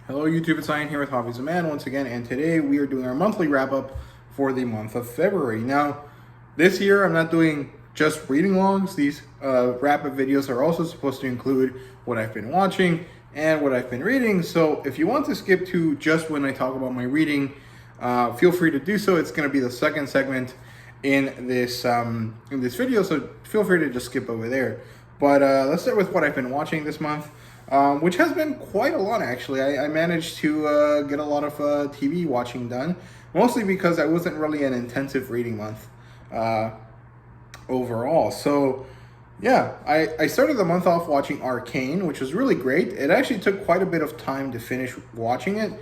Hello YouTube, it's Ian here with Hobbies of Man once again, and today we are doing our monthly wrap-up for the month of February. Now, this year I'm not doing just reading logs. These wrap-up videos are also supposed to include what I've been watching and what I've been reading, so if you want to skip to just when I talk about my reading, feel free to do so. It's going to be the second segment in this video, so feel free to just skip over there. But let's start with what I've been watching this month. Which has been quite a lot, actually. I managed to get a lot of TV watching done, mostly because I wasn't really an intensive reading month overall. So, yeah, I started the month off watching Arcane, which was really great. It actually took quite a bit of time to finish watching it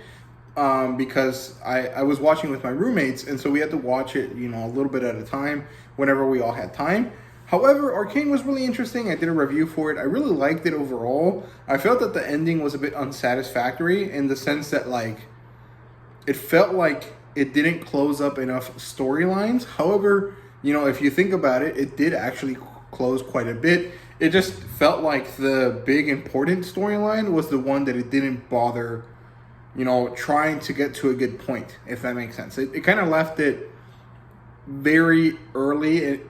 because I was watching with my roommates, and so we had to watch it, a little bit at a time whenever we all had time. However, Arcane was really interesting. I did a review for it. I really liked it overall. I felt that the ending was a bit unsatisfactory in the sense that, it felt like it didn't close up enough storylines. However, if you think about it, it did actually close quite a bit. It just felt like the big important storyline was the one that it didn't bother, trying to get to a good point, if that makes sense. It kind of left it very early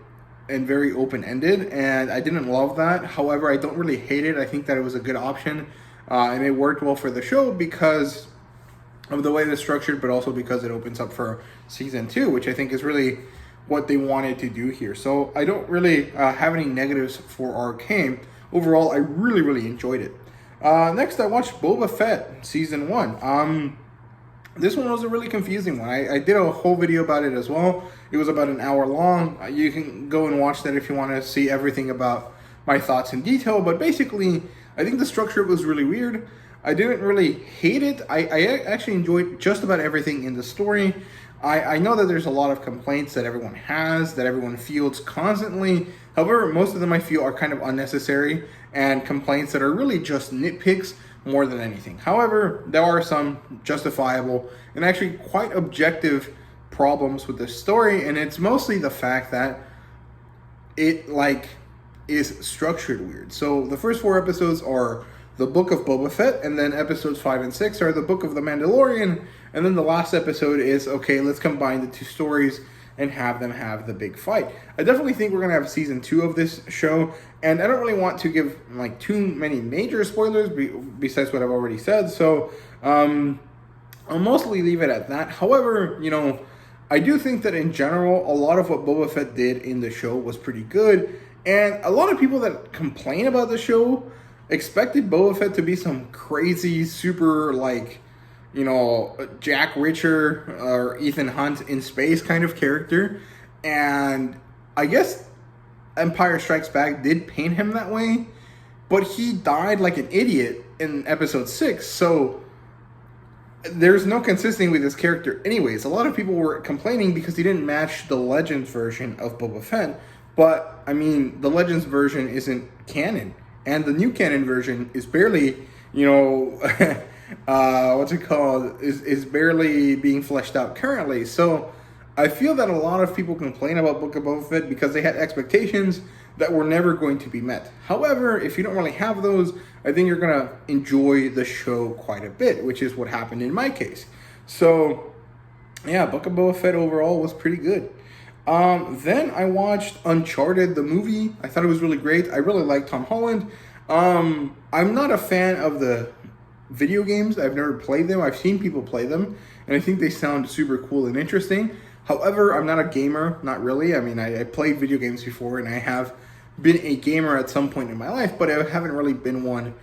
and very open-ended, and I didn't love that. However, I don't really hate it. I think that it was a good option, and it worked well for the show because of the way it's structured, but also because it opens up for season 2, which I think is really what they wanted to do here. So I don't really have any negatives for Arcane. Overall, I really, really enjoyed it. Next, I watched Boba Fett season 1. This one was a really confusing one. I did a whole video about it as well. It was about an hour long. You can go and watch that if you want to see everything about my thoughts in detail. But basically, I think the structure was really weird. I didn't really hate it. I actually enjoyed just about everything in the story. I know that there's a lot of complaints that everyone has, that everyone fields constantly. However, most of them I feel are kind of unnecessary and complaints that are really just nitpicks more than anything. However, there are some justifiable and actually quite objective problems with this story, and it's mostly the fact that it is structured weird. So the first 4 episodes are the Book of Boba Fett, and then episodes 5 and 6 are the Book of the Mandalorian, and then the last episode is, okay, let's combine the 2 stories and have them have the big fight. I definitely think we're going to have season 2 of this show, and I don't really want to give too many major spoilers besides what I've already said, so I'll mostly leave it at that. However, I do think that in general, a lot of what Boba Fett did in the show was pretty good, and a lot of people that complain about the show expected Boba Fett to be some crazy, super, Jack Reacher or Ethan Hunt in space kind of character. And I guess Empire Strikes Back did paint him that way, but he died like an idiot in episode 6, so there's no consistency with his character anyways. A lot of people were complaining because he didn't match the Legends version of Boba Fett, but, the Legends version isn't canon, and the new canon version is barely, is barely being fleshed out currently. So I feel that a lot of people complain about Book of Boba Fett because they had expectations that were never going to be met. However, if you don't really have those, I think you're going to enjoy the show quite a bit, which is what happened in my case. So yeah, Book of Boba Fett overall was pretty good. Then I watched Uncharted, the movie. I thought it was really great. I really like Tom Holland. I'm not a fan of the video games. I've never played them. I've seen people play them, and I think they sound super cool and interesting. However, I'm not a gamer, not really. I played video games before, and I have been a gamer at some point in my life, but I haven't really been one,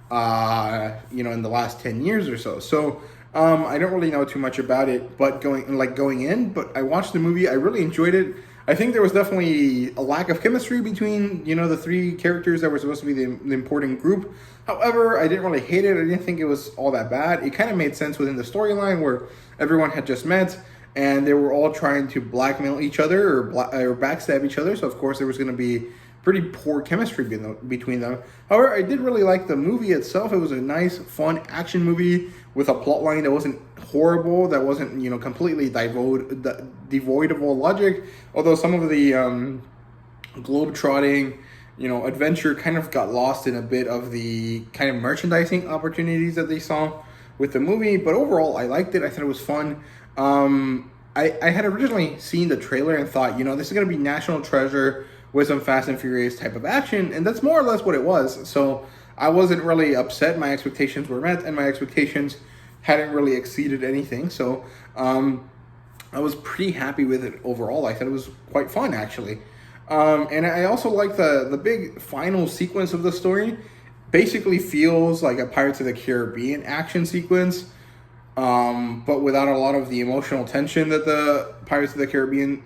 in the last 10 years or so. So, I don't really know too much about it, but going in, but I watched the movie. I really enjoyed it. I think there was definitely a lack of chemistry between, the 3 characters that were supposed to be the important group. However, I didn't really hate it. I didn't think it was all that bad. It kind of made sense within the storyline where everyone had just met and they were all trying to blackmail each other or backstab each other. So, of course, there was going to be pretty poor chemistry between them. However, I did really like the movie itself. It was a nice, fun action movie with a plot line that wasn't horrible, that wasn't, completely devoid of all logic. Although some of the globe-trotting, adventure kind of got lost in a bit of the kind of merchandising opportunities that they saw with the movie. But overall, I liked it. I thought it was fun. I had originally seen the trailer and thought, this is going to be National Treasure with some Fast and Furious type of action, and that's more or less what it was. So I wasn't really upset. My expectations were met, and my expectations hadn't really exceeded anything. So I was pretty happy with it overall. I thought it was quite fun, actually. And I also like the big final sequence of the story. Basically feels like a Pirates of the Caribbean action sequence, but without a lot of the emotional tension that the Pirates of the Caribbean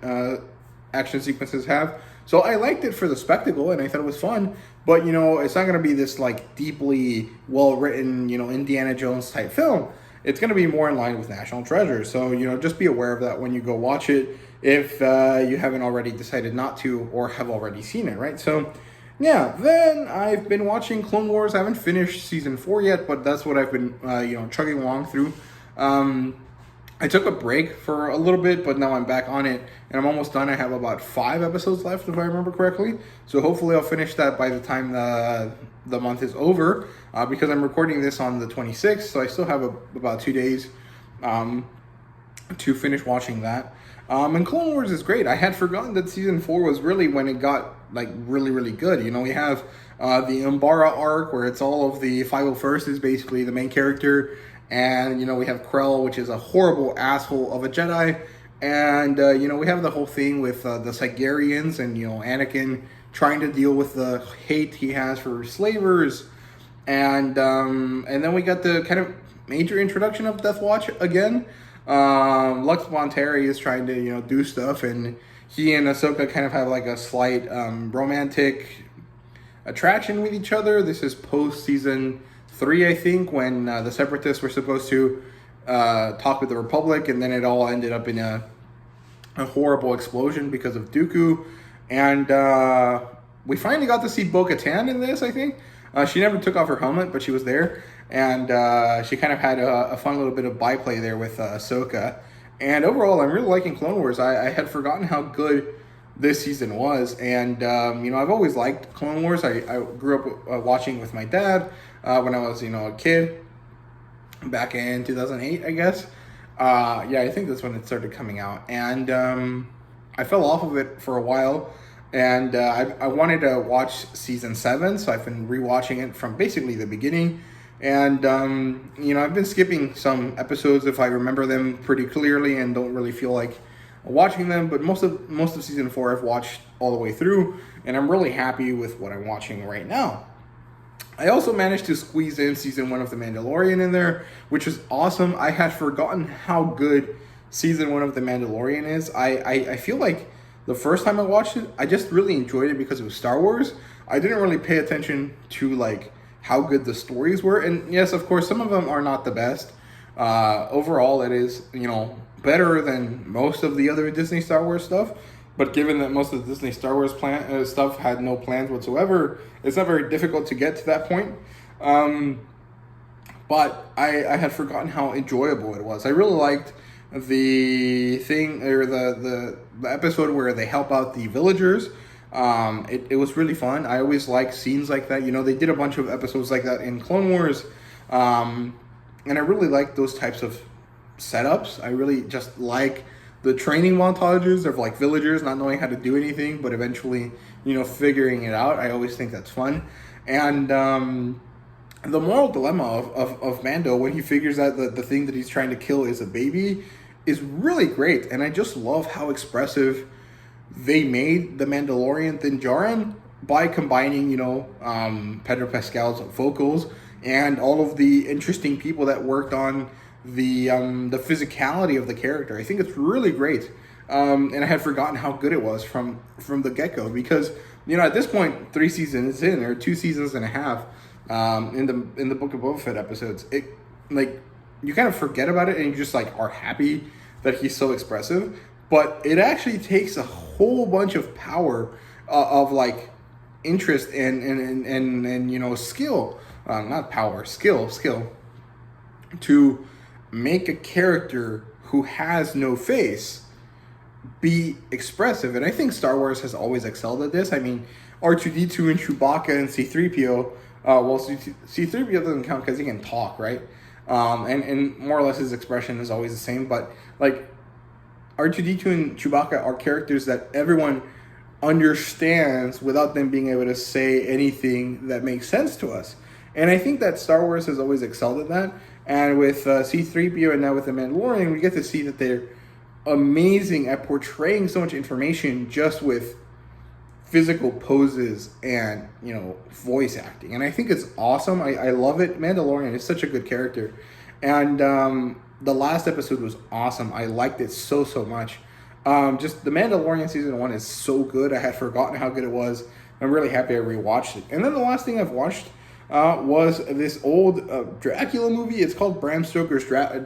action sequences have. So I liked it for the spectacle, and I thought it was fun. But, it's not going to be this, deeply well-written, Indiana Jones type film. It's going to be more in line with National Treasure. So, just be aware of that when you go watch it, if you haven't already decided not to or have already seen it, right? So, yeah, then I've been watching Clone Wars. I haven't finished season 4 yet, but that's what I've been, chugging along through. I took a break for a little bit, but now I'm back on it, and I'm almost done. I have about 5 episodes left, if I remember correctly. So hopefully I'll finish that by the time the month is over, because I'm recording this on the 26th, so I still have about 2 days to finish watching that. And Clone Wars is great. I had forgotten that season 4 was really when it got really, really good. We have the Umbara arc, where it's all of the 501st is basically the main character. And, we have Krell, which is a horrible asshole of a Jedi. And, we have the whole thing with the Sigarians and, Anakin trying to deal with the hate he has for slavers. And then we got the kind of major introduction of Death Watch again. Lux Bonteri is trying to, do stuff. And he and Ahsoka kind of have a slight romantic attraction with each other. This is post-season 3, I think, when the Separatists were supposed to talk with the Republic, and then it all ended up in a horrible explosion because of Dooku. And we finally got to see Bo-Katan in this, I think. She never took off her helmet, but she was there. And she kind of had a fun little bit of byplay there with Ahsoka. And overall, I'm really liking Clone Wars. I had forgotten how good this season was. And, I've always liked Clone Wars. I grew up watching with my dad when I was, a kid, back in 2008, I guess. I think that's when it started coming out. And I fell off of it for a while. And I wanted to watch season 7, so I've been rewatching it from basically the beginning. And, I've been skipping some episodes if I remember them pretty clearly and don't really feel like watching them. But most of season 4 I've watched all the way through, and I'm really happy with what I'm watching right now. I also managed to squeeze in season 1 of The Mandalorian in there, which is awesome. I had forgotten how good season 1 of The Mandalorian is. I feel like the first time I watched it, I just really enjoyed it because it was Star Wars. I didn't really pay attention to how good the stories were. And yes, of course, some of them are not the best. Overall, it is, better than most of the other Disney Star Wars stuff. But given that most of the Disney Star Wars stuff had no plans whatsoever, it's not very difficult to get to that point. But I had forgotten how enjoyable it was. I really liked the thing, or the episode where they help out the villagers. It was really fun. I always like scenes like that. They did a bunch of episodes like that in Clone Wars. And I really like those types of setups. I really just like the training montages of villagers not knowing how to do anything, but eventually, figuring it out. I always think that's fun. And the moral dilemma of Mando, when he figures out that the thing that he's trying to kill is a baby, is really great. And I just love how expressive they made The Mandalorian Din Djarin by combining, Pedro Pascal's vocals and all of the interesting people that worked on the physicality of the character. I think it's really great. And I had forgotten how good it was from the get-go, because, at this point, 3 seasons in, or 2 seasons and a half, in the Book of Boba Fett episodes, it, you kind of forget about it and you just, are happy that he's so expressive. But it actually takes a whole bunch of power of interest and skill, not power, skill to make a character who has no face be expressive. And I think Star Wars has always excelled at this. I mean, R2-D2 and Chewbacca and C-3PO, C-3PO doesn't count because he can talk, right? And more or less his expression is always the same. But like R2D2 and Chewbacca are characters that everyone understands without them being able to say anything that makes sense to us. And I think that Star Wars has always excelled at that. And with C-3PO and now with The Mandalorian, we get to see that they're amazing at portraying so much information just with physical poses and, you know, voice acting. And I think it's awesome. I love it. Mandalorian is such a good character. And the last episode was awesome. I liked it so much. Just the Mandalorian season 1 is so good. I had forgotten how good it was. I'm really happy I rewatched it. And then the last thing I've watched was this old Dracula movie. It's called Bram Stoker's Dracula.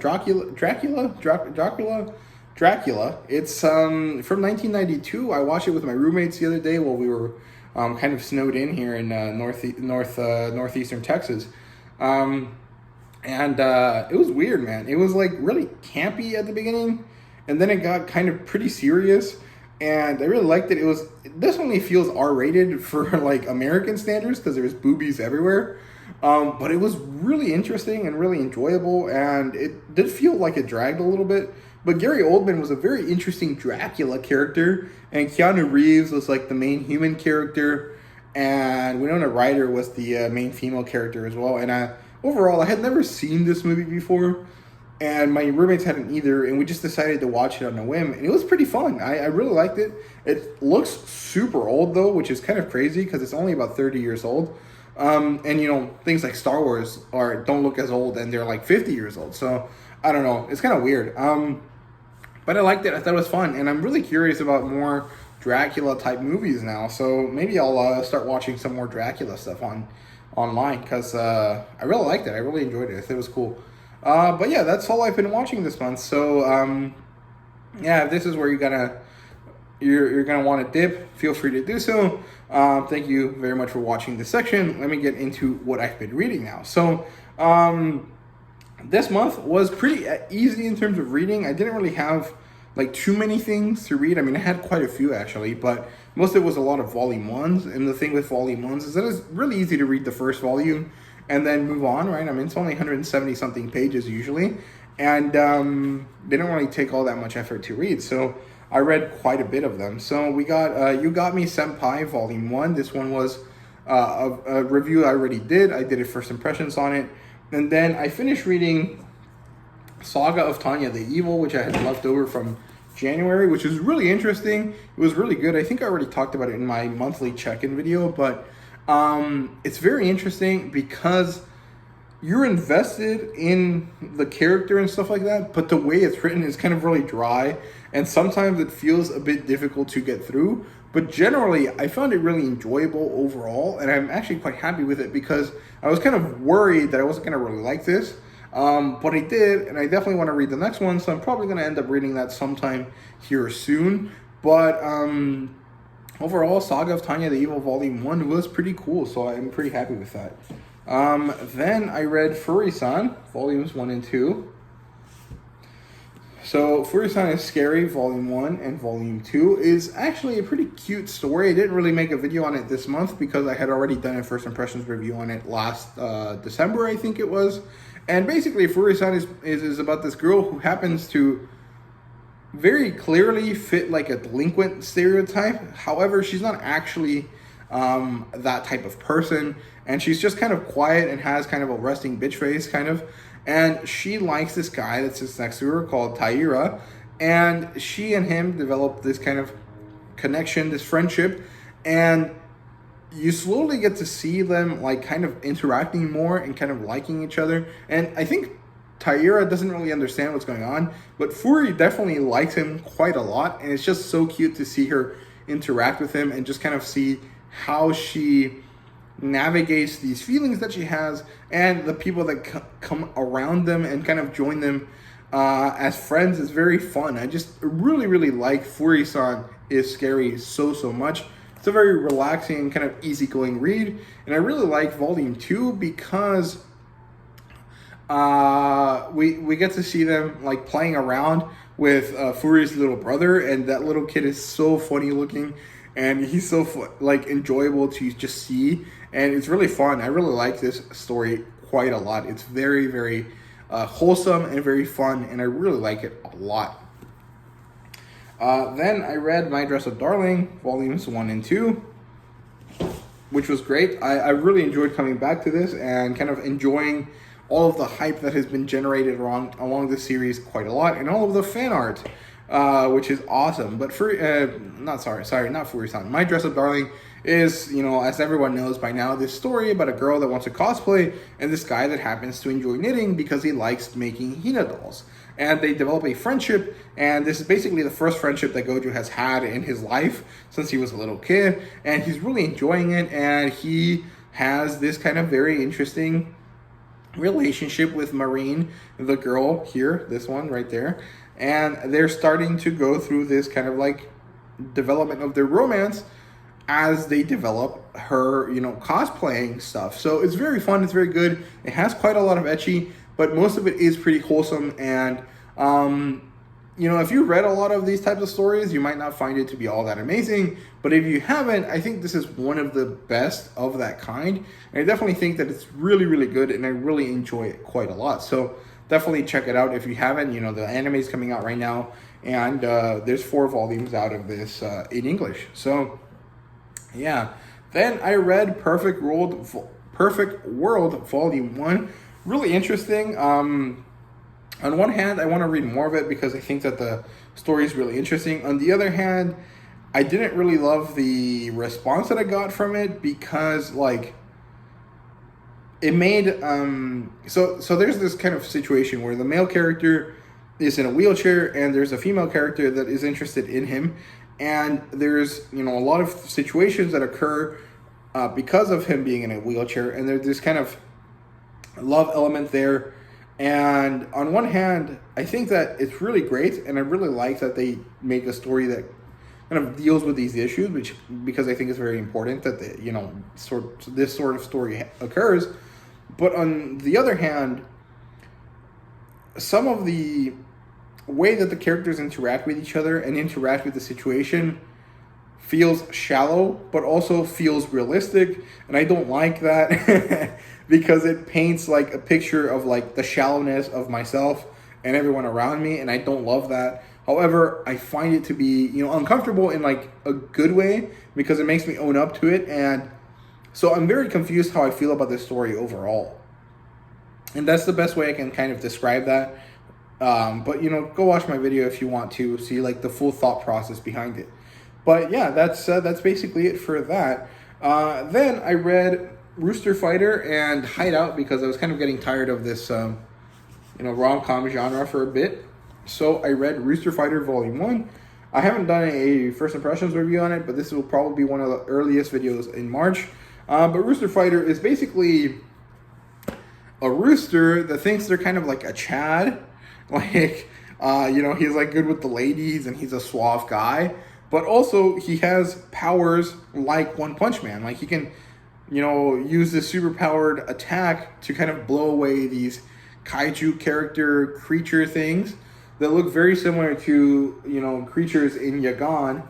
It's from 1992. I watched it with my roommates the other day while we were kind of snowed in here in northeastern Texas. And it was weird, man. It was like really campy at the beginning, and then it got kind of pretty serious. And I really liked it. This only feels R-rated for like American standards because there was boobies everywhere. But it was really interesting and really enjoyable, and it did feel like it dragged a little bit. But Gary Oldman was a very interesting Dracula character, and Keanu Reeves was like the main human character, and Winona Ryder was the main female character as well. And overall, I had never seen this movie before, and my roommates hadn't either, and we just decided to watch it on a whim, and it was pretty fun. I really liked it. It looks super old, though, which is kind of crazy because it's only about 30 years old. And, you know, things like Star Wars don't look as old, and they're like 50 years old. So, I don't know. It's kind of weird. But I liked it. I thought it was fun, and I'm really curious about more Dracula-type movies now. So maybe I'll start watching some more Dracula stuff online because I really liked it. I really enjoyed it. I thought it was cool. But yeah, that's all I've been watching this month. So yeah, if this is where you're gonna want to dip, feel free to do so. Thank you very much for watching this section. Let me get into what I've been reading now. So this month was pretty easy in terms of reading. I didn't really have like too many things to read. I mean, I had quite a few actually, but most of it was a lot of volume ones. And the thing with volume ones is that it's really easy to read the first volume and then move on, right? I mean, it's only 170 something pages usually, and they don't really take all that much effort to read. So I read quite a bit of them. So we got You Got Me Senpai Volume 1. This one was a review I already did. I did a first impressions on it. And then I finished reading Saga of Tanya the Evil, which I had left over from January, which is really interesting. It was really good. I think I already talked about it in my monthly check-in video, but it's very interesting because you're invested in the character and stuff like that, but the way it's written is kind of really dry, and sometimes it feels a bit difficult to get through. But generally, I found it really enjoyable overall, and I'm actually quite happy with it because I was kind of worried that I wasn't going to really like this, but I did, and I definitely want to read the next one, so I'm probably going to end up reading that sometime here soon. But overall, Saga of Tanya the Evil Volume 1 was pretty cool, so I'm pretty happy with that. Then I read Furi-san, Volumes 1 and 2. So Furi-san is Scary, Volume 1 and Volume 2 is actually a pretty cute story. I didn't really make a video on it this month because I had already done a first impressions review on it last December, I think it was. And basically Furi-san is about this girl who happens to very clearly fit like a delinquent stereotype. However, she's not actually that type of person, and she's just kind of quiet and has kind of a resting bitch face kind of. And she likes this guy that sits next to her called Taira, and she and him develop this kind of connection, this friendship, and you slowly get to see them like kind of interacting more and kind of liking each other. And I think Taira doesn't really understand what's going on, but Furi definitely likes him quite a lot, and it's just so cute to see her interact with him and just kind of see how she navigates these feelings that she has and the people that come around them and kind of join them as friends. Is very fun. I just really like Furi-san is Scary so much. It's a very relaxing, kind of easygoing read, and I really like Volume 2 because we get to see them like playing around with Furi's little brother, and that little kid is so funny looking, and he's so like enjoyable to just see, and it's really fun. I really like this story quite a lot. It's very wholesome and very fun, and I really like it a lot. Then I read My Dress Up Darling, volumes 1 and 2, which was great. I really enjoyed coming back to this and kind of enjoying all of the hype that has been generated along this series quite a lot, and all of the fan art, which is awesome. But not Furi-san. My Dress Up Darling is, you know, as everyone knows by now, this story about a girl that wants to cosplay and this guy that happens to enjoy knitting because he likes making Hina dolls. And they develop a friendship, and this is basically the first friendship that Gojo has had in his life since he was a little kid, and he's really enjoying it, and he has this kind of very interesting relationship with Marine, the girl here, this one right there, and they're starting to go through this kind of like development of their romance as they develop her, you know, cosplaying stuff. So it's very fun, it's very good. It has quite a lot of ecchi, but most of it is pretty wholesome, and you know, if you read a lot of these types of stories, you might not find it to be all that amazing, but if you haven't, I think this is one of the best of that kind, and I definitely think that it's really, really good, and I really enjoy it quite a lot. So definitely check it out if you haven't. You know, the anime is coming out right now, and there's 4 volumes out of this in English. So yeah, then I read Perfect World Volume 1. Really interesting. On one hand, I want to read more of it because I think that the story is really interesting. On the other hand, I didn't really love the response that I got from it because, like, it made so there's this kind of situation where the male character is in a wheelchair and there's a female character that is interested in him, and there's, you know, a lot of situations that occur because of him being in a wheelchair, and there's this kind of love element there. And on one hand, I think that it's really great, and I really like that they make a story that kind of deals with these issues, because I think it's very important that this sort of story occurs. But on the other hand, some of the way that the characters interact with each other and interact with the situation feels shallow, but also feels realistic, and I don't like that because it paints like a picture of like the shallowness of myself and everyone around me, and I don't love that. However, I find it to be, you know, uncomfortable in like a good way because it makes me own up to it, and so I'm very confused how I feel about this story overall, and that's the best way I can kind of describe that. But, you know, go watch my video if you want to see like the full thought process behind it. But yeah, that's basically it for that. Then I read Rooster Fighter and Hideout because I was kind of getting tired of this, rom-com genre for a bit. So I read Rooster Fighter Volume 1. I haven't done a first impressions review on it, but this will probably be one of the earliest videos in March. But Rooster Fighter is basically a rooster that thinks they're kind of like a Chad. Like, he's like good with the ladies and he's a suave guy. But also he has powers like One Punch Man. Like he can, use this super powered attack to kind of blow away these kaiju character creature things that look very similar to, creatures in Yagan,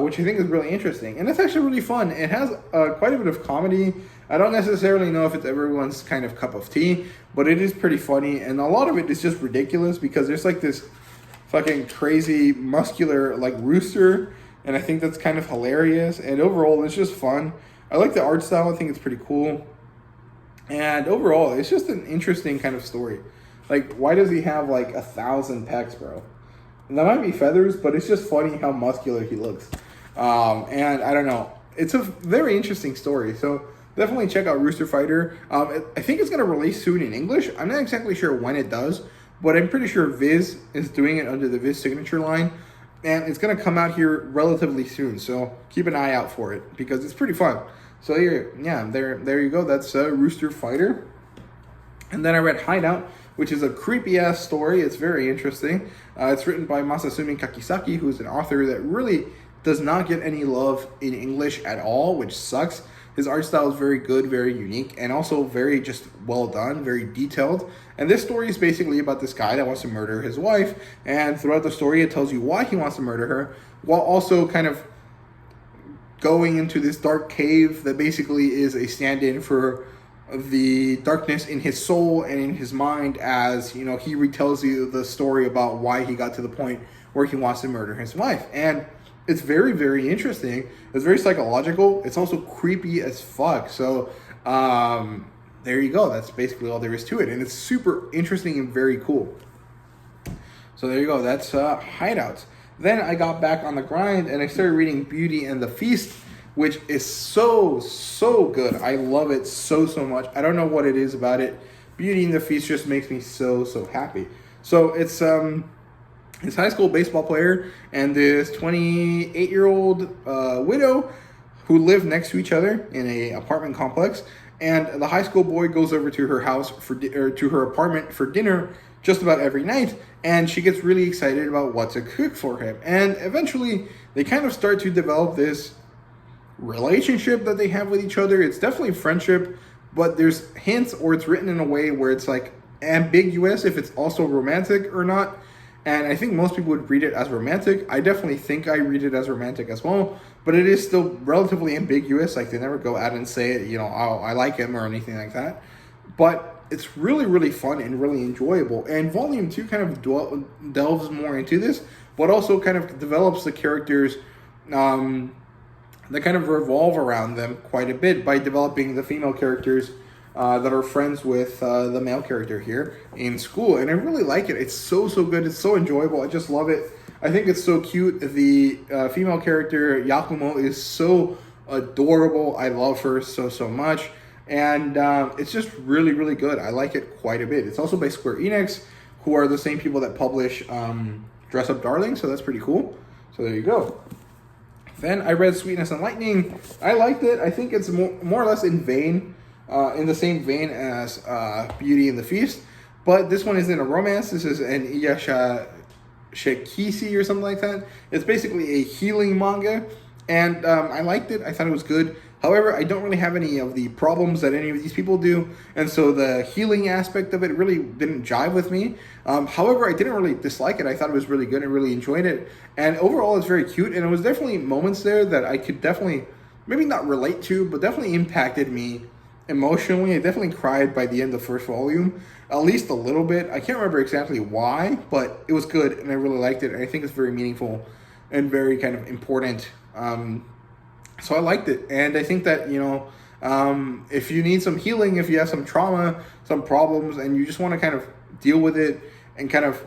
which I think is really interesting. And it's actually really fun. It has quite a bit of comedy. I don't necessarily know if it's everyone's kind of cup of tea, but it is pretty funny. And a lot of it is just ridiculous because there's like this fucking crazy muscular like rooster, and I think that's kind of hilarious. And overall, it's just fun. I like the art style. I think it's pretty cool. And overall, it's just an interesting kind of story. Like, why does he have like 1,000 pecs, bro? And that might be feathers, but it's just funny how muscular he looks. And I don't know. It's a very interesting story. So definitely check out Rooster Fighter. I think it's going to release soon in English. I'm not exactly sure when it does, but I'm pretty sure Viz is doing it under the Viz signature line. And it's going to come out here relatively soon. So keep an eye out for it because it's pretty fun. So there you go. That's Rooster Fighter. And then I read Hideout, which is a creepy-ass story. It's very interesting. It's written by Masasumi Kakisaki, who's an author that really does not get any love in English at all, which sucks. His art style is very good, very unique, and also very just well done, very detailed. And this story is basically about this guy that wants to murder his wife, and throughout the story it tells you why he wants to murder her, while also kind of going into this dark cave that basically is a stand-in for the darkness in his soul and in his mind as, you know, he retells you the story about why he got to the point where he wants to murder his wife. And it's very, very interesting. It's very psychological. It's also creepy as fuck. So there you go. That's basically all there is to it. And it's super interesting and very cool. So there you go. That's Hideouts. Then I got back on the grind and I started reading Beauty and the Feast, which is so, so good. I love it so, so much. I don't know what it is about it. Beauty and the Feast just makes me so, so happy. So it's high school baseball player and this 28-year-old widow who live next to each other in a apartment complex. And the high school boy goes over to her house to her apartment for dinner just about every night, and she gets really excited about what to cook for him. And eventually, they kind of start to develop this relationship that they have with each other. It's definitely friendship, but there's hints, or it's written in a way where it's like ambiguous if it's also romantic or not. And I think most people would read it as romantic. I definitely think I read it as romantic as well, but it is still relatively ambiguous. Like, they never go out and say it, you know, oh, I like him or anything like that. But it's really, really fun and really enjoyable. And Volume 2 kind of delves more into this, but also kind of develops the characters that kind of revolve around them quite a bit by developing the female characters that are friends with the male character here in school. And I really like it. It's so, so good. It's so enjoyable. I just love it. I think it's so cute. The female character, Yakumo, is so adorable. I love her so, so much. And it's just really, really good. I like it quite a bit. It's also by Square Enix, who are the same people that publish Dress Up Darling. So that's pretty cool. So there you go. Then I read Sweetness and Lightning. I liked it. I think it's more or less in the same vein as Beauty and the Feast. But this one isn't a romance. This is an Iyasha Shikisi or something like that. It's basically a healing manga. And I liked it. I thought it was good. However, I don't really have any of the problems that any of these people do. And so the healing aspect of it really didn't jive with me. However, I didn't really dislike it. I thought it was really good. I really enjoyed it. And overall, it's very cute. And it was definitely moments there that I could definitely, maybe not relate to, but definitely impacted me emotionally. I definitely cried by the end of the first volume, at least a little bit. I can't remember exactly why, but it was good. And I really liked it. And I think it's very meaningful and very kind of important. So I liked it, and I think that, you know, if you need some healing, if you have some trauma, some problems, and you just want to kind of deal with it and kind of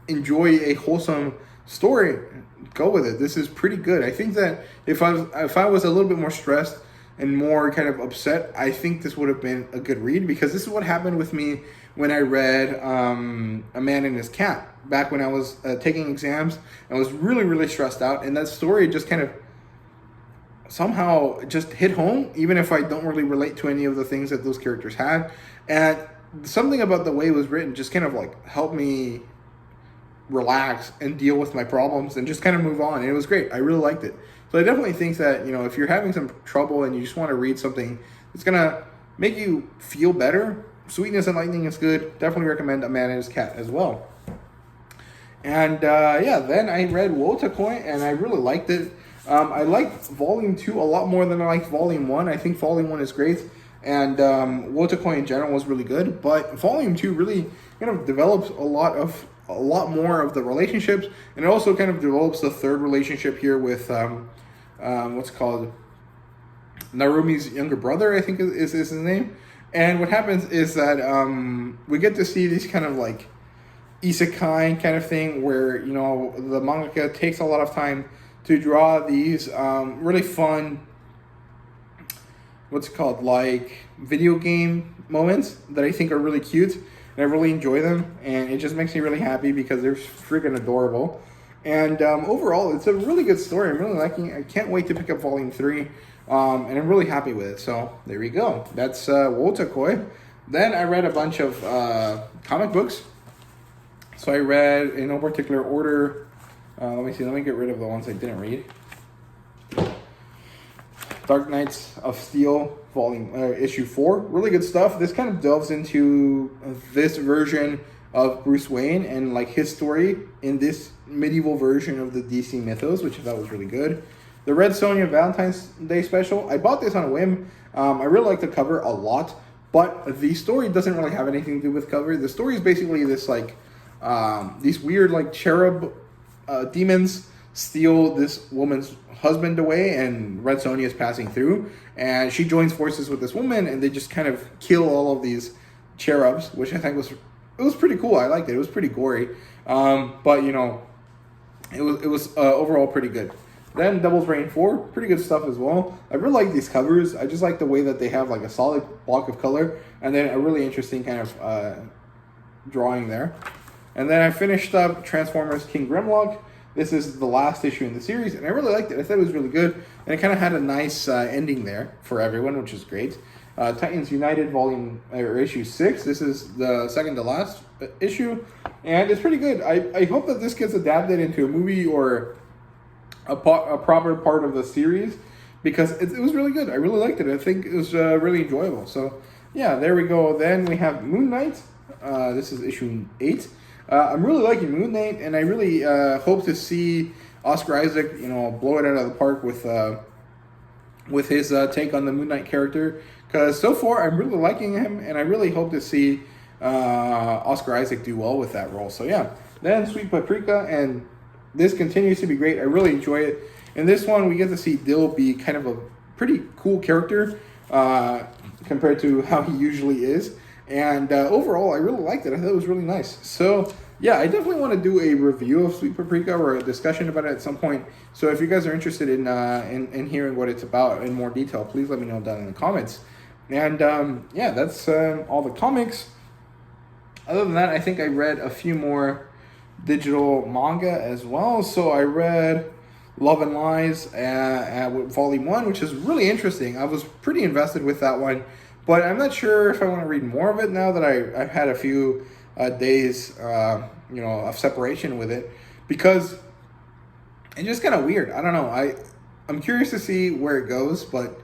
enjoy a wholesome story, go with it. This is pretty good. I think that if I was a little bit more stressed and more kind of upset, I think this would have been a good read, because this is what happened with me when I read A Man and His Cat back when I was taking exams. I was really, really stressed out, and that story just kind of somehow just hit home, even if I don't really relate to any of the things that those characters had. And something about the way it was written just kind of like helped me relax and deal with my problems and just kind of move on. And it was great. I really liked it. So I definitely think that, you know, if you're having some trouble and you just want to read something that's going to make you feel better, Sweetness and Lightning is good. Definitely recommend A Man and His Cat as well. And yeah, then I read Wotakoi, and I really liked it. I liked Volume 2 a lot more than I liked Volume 1. I think Volume 1 is great, and Wotakoi in general was really good. But Volume 2 really kind of develops a lot more of the relationships, and it also kind of develops the third relationship here with what's called Narumi's younger brother, I think is his name. And what happens is that we get to see this kind of like isekai kind of thing where, you know, the mangaka takes a lot of time to draw these really fun, like video game moments that I think are really cute, and I really enjoy them, and it just makes me really happy because they're freaking adorable. And overall, it's a really good story. I'm really liking it. I can't wait to pick up Volume 3, and I'm really happy with it. So there we go. That's Wotakoi. Then I read a bunch of comic books. So I read, in no particular order, let me get rid of the ones I didn't read. Dark Knights of Steel, issue 4. Really good stuff. This kind of delves into this version of Bruce Wayne and like his story in this medieval version of the DC mythos, which I thought was really good. the Red Sonja Valentine's Day special. I bought this on a whim. I really like the cover a lot, but the story doesn't really have anything to do with cover. The story is basically this like these weird like cherub demons steal this woman's husband away, and Red Sonja is passing through, and she joins forces with this woman, and they just kind of kill all of these cherubs, which I think was pretty cool. I liked it. It was pretty gory, but you know, it was overall pretty good. Then Devil's Reign 4, pretty good stuff as well. I really like these covers. I just like the way that they have like a solid block of color, and then a really interesting kind of drawing there. And then I finished up Transformers King Grimlock. This is the last issue in the series, and I really liked it. I thought it was really good, and it kind of had a nice ending there for everyone, which is great. Titans United issue 6. This is the second to last issue, and it's pretty good. I hope that this gets adapted into a movie or a proper part of the series, because it was really good. I really liked it. I think it was really enjoyable. So yeah, there we go. Then we have Moon Knight. This is issue 8. I'm really liking Moon Knight, and I really hope to see Oscar Isaac, you know, blow it out of the park with his take on the Moon Knight character. Because so far, I'm really liking him, and I really hope to see Oscar Isaac do well with that role. So yeah, then Sweet Paprika, and this continues to be great. I really enjoy it. In this one, we get to see Dill be kind of a pretty cool character compared to how he usually is. And overall, I really liked it. I thought it was really nice. So yeah, I definitely want to do a review of Sweet Paprika or a discussion about it at some point. So if you guys are interested in hearing what it's about in more detail, please let me know down in the comments. And yeah, that's all the comics. Other than that, I think I read a few more digital manga as well. So I read Love and Lies Volume 1, which is really interesting. I was pretty invested with that one, but I'm not sure if I want to read more of it now that I've had a few days of separation with it, because it's just kind of weird. I don't know. I'm curious to see where it goes, but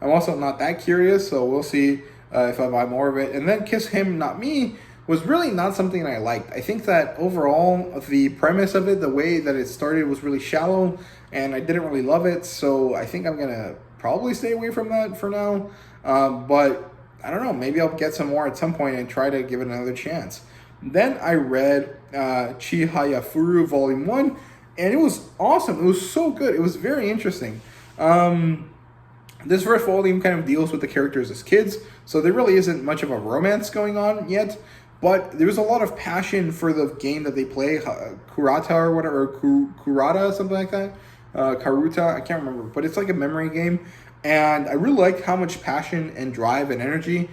I'm also not that curious, so we'll see if I buy more of it. And then Kiss Him Not Me was really not something I liked. I think that overall, the premise of it, the way that it started, was really shallow, and I didn't really love it, so I think I'm going to probably stay away from that for now. But I don't know, maybe I'll get some more at some point and try to give it another chance. Then I read Chihayafuru Volume 1, and it was awesome. It was so good. It was very interesting. This first volume kind of deals with the characters as kids, so there really isn't much of a romance going on yet. But there's a lot of passion for the game that they play, Kurata or whatever, or Kurata, something like that. Karuta, I can't remember, but it's like a memory game. And I really liked how much passion and drive and energy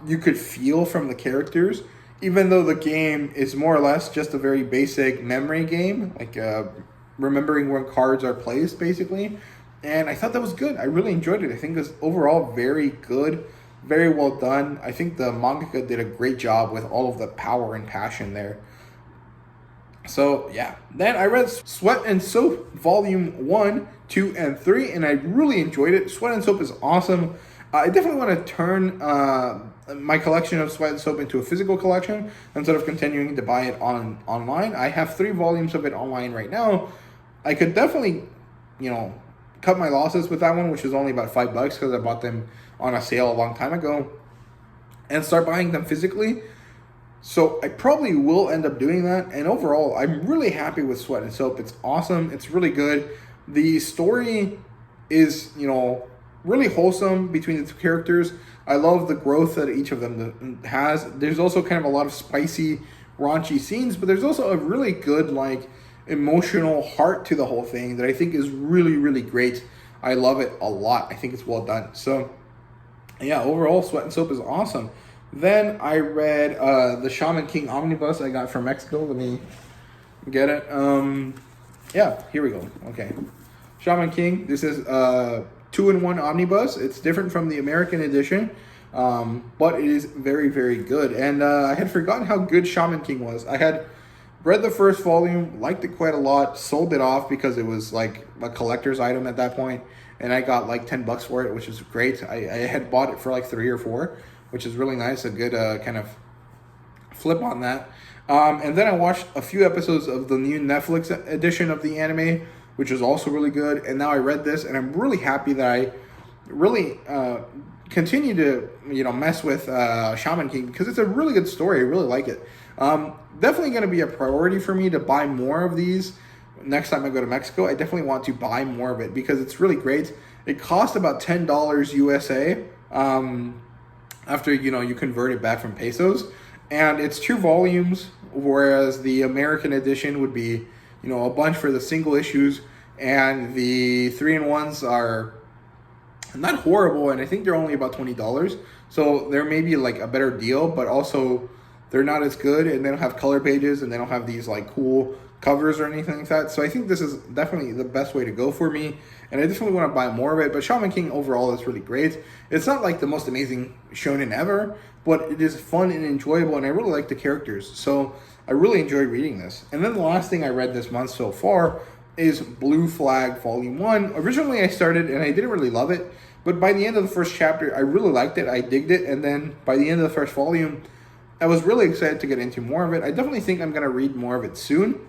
you could feel from the characters, even though the game is more or less just a very basic memory game, like remembering where cards are placed, basically. And I thought that was good. I really enjoyed it. I think it was overall very good. Very well done. I think the mangaka did a great job with all of the power and passion there. So yeah, then I read Sweat and Soap Volume 1, 2, and 3, and I really enjoyed it. Sweat and Soap is awesome. I definitely want to turn my collection of Sweat and Soap into a physical collection instead of continuing to buy it online. I have 3 volumes of it online right now. I could definitely, cut my losses with that one, which is only about $5 because I bought them on a sale a long time ago, and start buying them physically. So I probably will end up doing that. And overall, I'm really happy with Sweat and Soap. It's awesome. It's really good. The story is, really wholesome between the two characters. I love the growth that each of them has. There's also kind of a lot of spicy, raunchy scenes, but there's also a really good, emotional heart to the whole thing that I think is really, really great. I love it a lot. I think it's well done. So yeah, overall, Sweat and Soap is awesome. Then I read the Shaman King Omnibus I got from Mexico. Let me get it. Yeah, here we go. Okay. Shaman King. This is 2-in-1 Omnibus. It's different from the American edition, but it is very, very good. And I had forgotten how good Shaman King was. I had read the first volume, liked it quite a lot, sold it off because it was like a collector's item at that point, and I got like $10 for it, which is great. I had bought it for like 3 or 4, which is really nice, a good kind of flip on that. And then I watched a few episodes of the new Netflix edition of the anime, which is also really good. And now I read this, and I'm really happy that I really continue to mess with Shaman King, because it's a really good story. I really like it. Definitely going to be a priority for me to buy more of these next time I go to Mexico. I definitely want to buy more of it because it's really great. It cost about $10 USA after you convert it back from pesos, and it's 2 volumes, whereas the American edition would be a bunch for the single issues, and the 3-in-1s are not horrible, and I think they're only about $20. So there may be like a better deal, but also they're not as good, and they don't have color pages, and they don't have these like cool covers or anything like that. So I think this is definitely the best way to go for me, and I definitely want to buy more of it. But Shaman King overall is really great. It's not like the most amazing shonen ever, but it is fun and enjoyable, and I really like the characters. So I really enjoyed reading this. And then the last thing I read this month so far is Blue Flag Volume 1. Originally I started and I didn't really love it, but by the end of the first chapter, I really liked it. I digged it, and then by the end of the first volume, I was really excited to get into more of it. I definitely think I'm going to read more of it soon,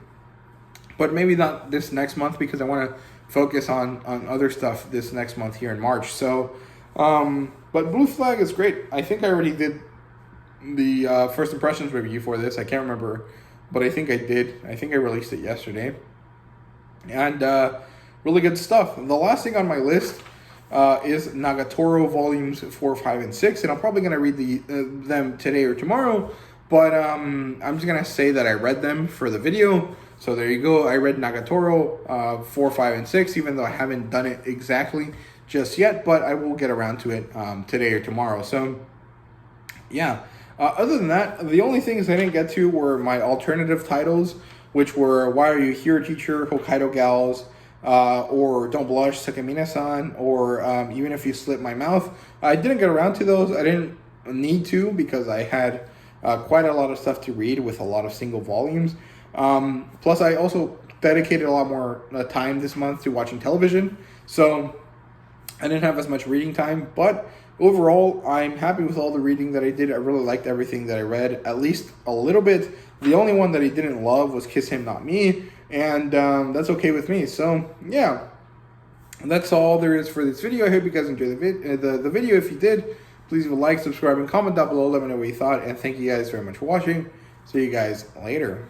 but maybe not this next month, because I want to focus on other stuff this next month here in March. So, but Blue Flag is great. I think I already did the first impressions review for this. I can't remember, but I think I did. I think I released it yesterday. And really good stuff. The last thing on my list is Nagatoro volumes 4, 5, and 6, and I'm probably going to read them today or tomorrow, but I'm just going to say that I read them for the video. So there you go. I read Nagatoro 4, 5, and 6, even though I haven't done it exactly just yet, but I will get around to it today or tomorrow. So yeah, other than that, the only things I didn't get to were my alternative titles, which were Why Are You Here, Teacher, Hokkaido Gals, or Don't Blush, Sakemina-san, or Even If You Slit My Mouth. I didn't get around to those. I didn't need to, because I had quite a lot of stuff to read with a lot of single volumes. Plus, I also dedicated a lot more time this month to watching television, so I didn't have as much reading time. But overall, I'm happy with all the reading that I did. I really liked everything that I read, at least a little bit. The only one that I didn't love was Kiss Him Not Me, and that's okay with me. So yeah, that's all there is for this video. I hope you guys enjoyed the video. If you did, please leave a like, subscribe, and comment down below. Let me know what you thought, and thank you guys very much for watching. See you guys later.